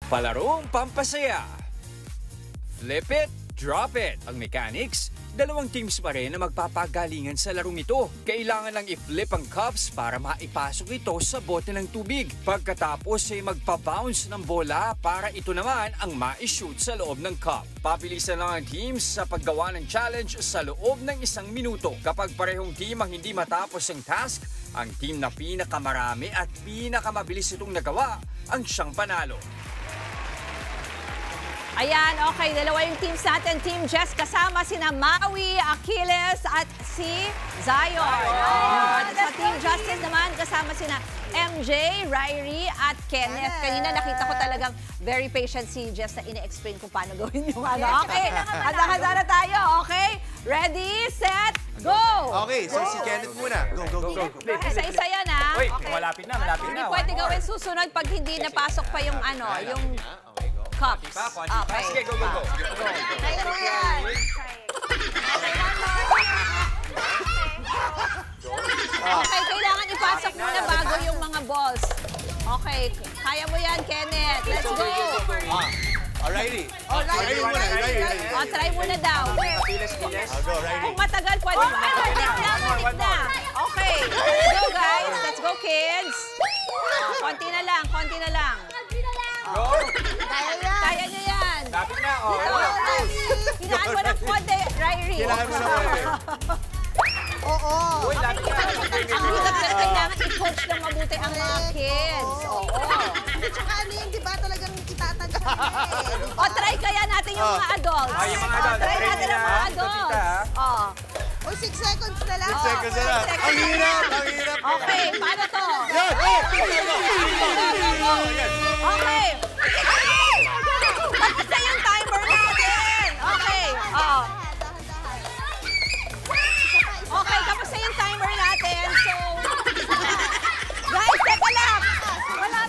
Palarong pampasaya. Flip it, drop it. Ang mechanics, dalawang teams pa rin na magpapagalingan sa larong ito. Kailangan lang i-flip ang cups para maipasok ito sa bote ng tubig. Pagkatapos ay magpa-bounce ng bola para ito naman ang ma-shoot sa loob ng cup. Pabilisan lang ang teams sa paggawa ng challenge sa loob ng 1 minuto. Kapag parehong team ang hindi matapos ang task, ang team na pinakamarami at pinakamabilis itong nagawa ang siyang panalo. Ayan, okay. Dalawa yung teams natin. Team Jess kasama sina Maui, Achilles at si Zion. At sa Team Justice naman kasama sina MJ, Ryrie at Kenneth. Kanina nakita ko talagang very patient si Jess na ine-explain kung paano gawin yung ano. Okay, handa na tayo. Okay, ready, set, go! Okay, so si Kenneth muna. Go. Isa-isa yan, ha? Uy, Okay. malapit na. Hindi pwede gawin susunod pag hindi napasok pa yung ano, yung cups. Okay. Sige, go. Kaya mo yan. Okay, kailangan ipasok muna bago yung mga balls. Okay, kaya mo yan, Kenneth. Let's go. Alrighty. Alrighty muna. O, try muna daw. I'll go, Ryrie. Kung matagal, pwede mo. Matik na. Okay, let's go, guys. Let's go, kids. Konti na lang. Go! Kaya niyo yan. Lapit na. Hinaan mo ng konti, Ryrie. Kailangan mo na konti. Oo. Uy, lapit na. Ang hirap na kailangan i-coach ng mabuti ang mga kids. Oo. At saka ano yun, di ba talagang itatagal O, try kaya natin yung mga adults. Yung mga adults. Try natin ang mga Tita, adults. Oh. O, 6 seconds na lang. 6 seconds na lang. Ang hirap. Okay, paano to? Yan! Okay. Tapos na yung timer natin. Okay. Oh. Okay, tapos na yung timer natin. So, guys, teka lang.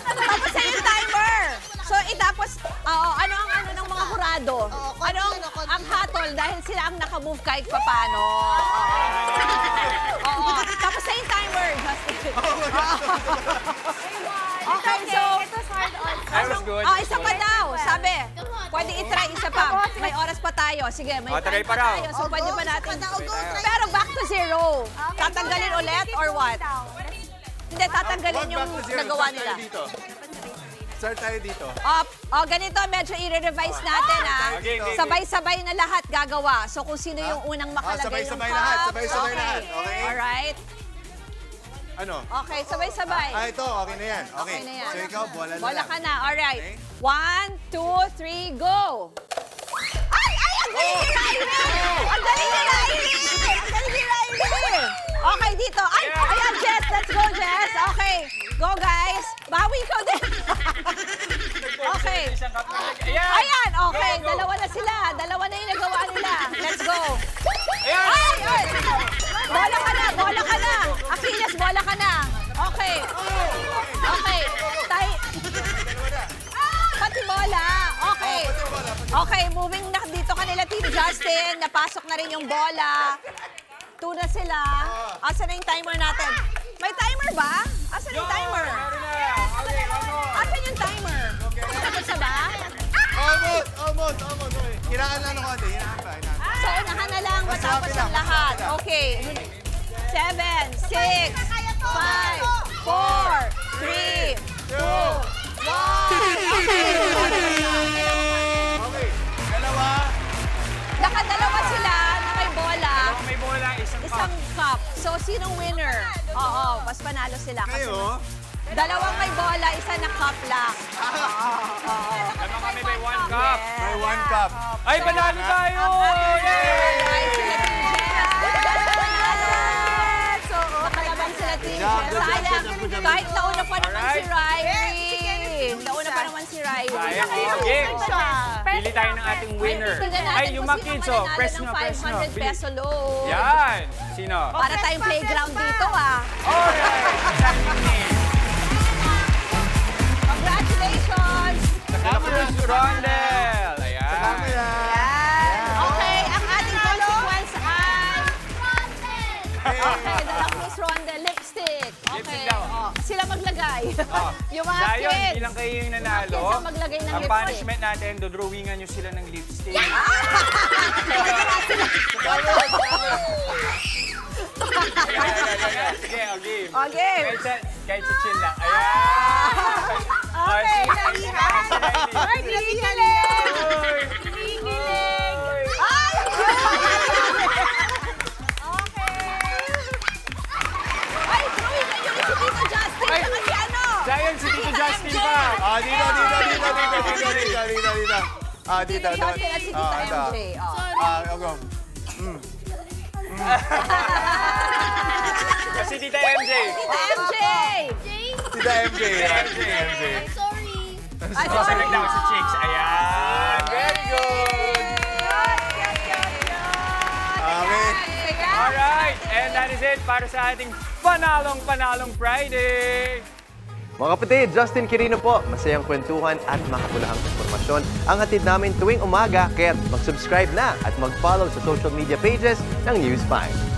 Tapos na yung timer. So, itapos, ano ang ano ng mga hurado? Ano ang hatol dahil sila ang nakamove kahit papano. Oo. Tapos na yung timer, Justin. Okay, so, That was good. isa pa daw, sabi. Pwede i-try isa pa. May oras pa tayo. Sige, may try time pa pa raw. tayo. So, pwede pa natin. Try. Pero back to zero. Tatanggalin ulit or what? Hindi, tatanggalin yung nagawa nila. Start tayo dito. Ganito, medyo i-revise natin, ha? Okay. Sabay-sabay na lahat gagawa. So, kung sino yung unang makalagay ng sabay-sabay cup. lahat, sabay-sabay lahat. Okay. Alright. Ano? Okay, sabay-sabay. Ito, okay na yan. Okay na yan. So ikaw, bola na Bola lang. ka na. Alright. Okay. 1, 2, 3, go! Ay! Ang galing ni Ryrie! Ang galing ni Ryrie! Okay, dito. Ay! Ayan, Jess! Let's go, Jess! Okay. Go, guys! Bawi ko din! Okay. Ayan! Okay. Dalawa na sila. Dalawa na yung nagawa nila. Let's go! Ay! Bola ka na! Achilles, bola ka na! Okay. Pati bola. Okay. Okay, moving na dito kanila, Team Justin. Napasok na rin yung bola. 2 na sila. Asan na yung timer natin? May timer ba? Asan yung timer? Asan yung timer? Tapos na ba? Almost. Okay. Hiraan lang ng konti. Hiraan pa. So, unahan na lang matapos ang lahat. Okay. 7, 6, 5, 4, 3, 2, 1. Okay. Dalawa. Nakadalawa sila na may bola. May bola, Isang cup. So, sinong winner? Oo, mas panalo sila. Kayo? Dalawang may bola, isa na cup lang. Naman kami may 1 cup. May 1 cup. Ay, panalo tayo! Ay, sila Team Jess. Nakalaban sila Team Jess. Sayang, kahit nauna pa naman si Ryrie. Nauna pa naman si Ryrie. Sayang, game. Pili tayo ng ating winner. Ay, yung mga kids, press nyo. 500 peso loan. Yan! Sino? Para tayong playground dito, ah. Alright! Congratulations! Tapos Rondel! Ayan. Okay, ang ating consequence ay... Okay, dalang Miss Ronde, lipstick. Okay, Lipstick daw. sila maglagay. magbigay. Yung mga Zion, kids. bilang kayo yung nanalo, Yung mga kids ang maglagay ng ang lipstick. punishment natin, dodrawingan nyo sila ng lipstick. Sige, okay. Okay. Kahit sa chin lang. Ayan! Okay, Ay, kinikilig! Kinikilig! Ay! Ay, Chloe, ganyan si Tito Justin. Ay! Saka si ano? Zion, si Tito Justin pa! Ah, dito. Ah, Si dito. Tito Justin at si Tita ito. MJ. Oh. Ah, okay. Si Tita MJ! Tita MJ! Tita MJ. Sorry. Ay, Sasalag na ako sa chicks. Ayan! Very good! Okay. Alright, and that is it para sa ating panalong Friday! Mga kapatid, Justin Quirino po. Masayang kwentuhan at makapulahang informasyon ang hatid namin tuwing umaga. Kaya mag-subscribe na at mag-follow sa social media pages ng News 5.